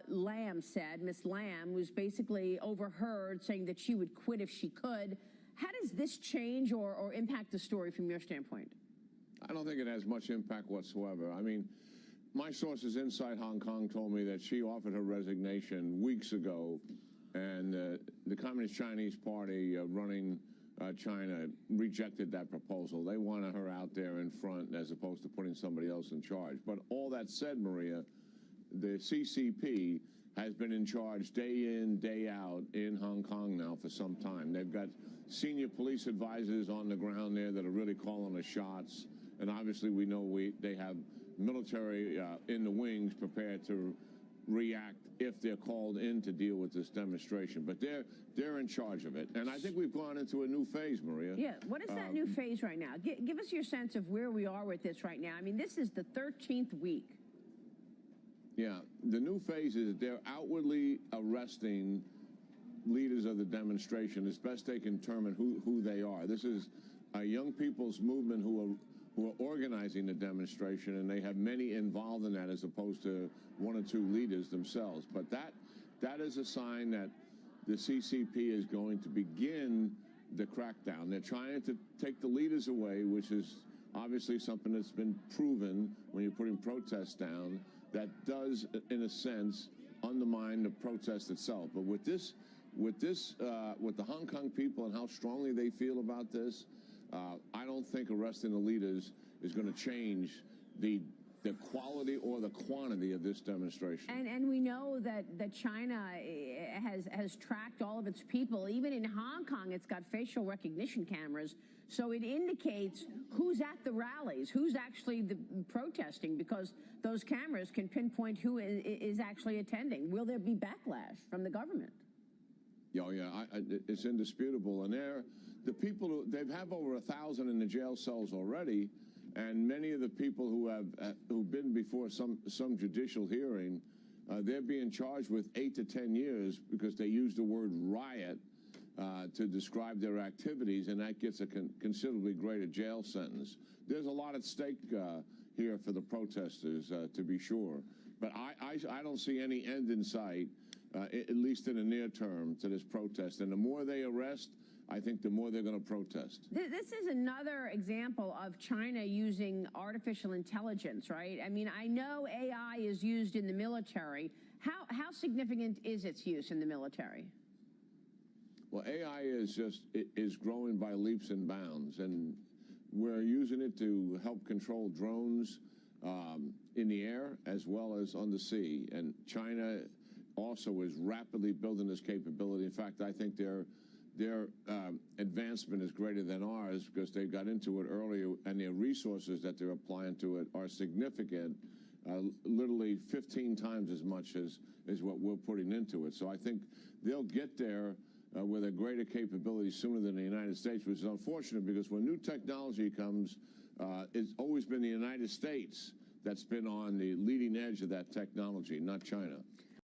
Lamb said, Miss Lamb, was basically overheard saying that she would quit if she could. How does this change or impact the story from your standpoint? I don't think it has much impact whatsoever. I mean, my sources inside Hong Kong told me that she offered her resignation weeks ago, and the Communist Chinese Party running China rejected that proposal. They wanted her out there in front as opposed to putting somebody else in charge. But all that said, Maria, the CCP has been in charge day in, day out in Hong Kong now for some time. They've got senior police advisors on the ground there that are really calling the shots. And obviously we know they have military in the wings prepared to react if they're called in to deal with this demonstration. But they're in charge of it. And I think we've gone into a new phase, Maria. Yeah, what is that new phase right now? Give us your sense of where we are with this right now. I mean, this is the 13th week. Yeah, the new phase is they're outwardly arresting leaders of the demonstration as best they can determine who they are. This is a young people's movement who are organizing the demonstration, and they have many involved in that as opposed to one or two leaders themselves. But that is a sign that the CCP is going to begin the crackdown. They're trying to take the leaders away, which is obviously something that's been proven when you're putting protests down. That does, in a sense, undermine the protest itself. But with the Hong Kong people and how strongly they feel about this, I don't think arresting the leaders is going to change the quality or the quantity of this demonstration. And we know that China has tracked all of its people. Even in Hong Kong, it's got facial recognition cameras. So it indicates who's at the rallies, who's actually protesting, because those cameras can pinpoint who is actually attending. Will there be backlash from the government? Oh, yeah, it's indisputable. And the people, they have over 1,000 in the jail cells already, and many of the people who've been before some judicial hearing, they're being charged with 8 to 10 years because they used the word riot to describe their activities, and that gets a considerably greater jail sentence. There's a lot at stake here for the protesters, to be sure. But I don't see any end in sight, at least in the near term, to this protest. And the more they arrest, I think the more they're going to protest. This is another example of China using artificial intelligence, right? I mean, I know AI is used in the military. How significant is its use in the military? Well, AI is growing by leaps and bounds, and we're using it to help control drones in the air as well as on the sea. And China also is rapidly building this capability. In fact, I think their advancement is greater than ours because they got into it earlier, and their resources that they're applying to it are significant, literally 15 times as much as what we're putting into it. So I think they'll get there with a greater capability sooner than the United States, which is unfortunate because when new technology comes, it's always been the United States that's been on the leading edge of that technology, not China.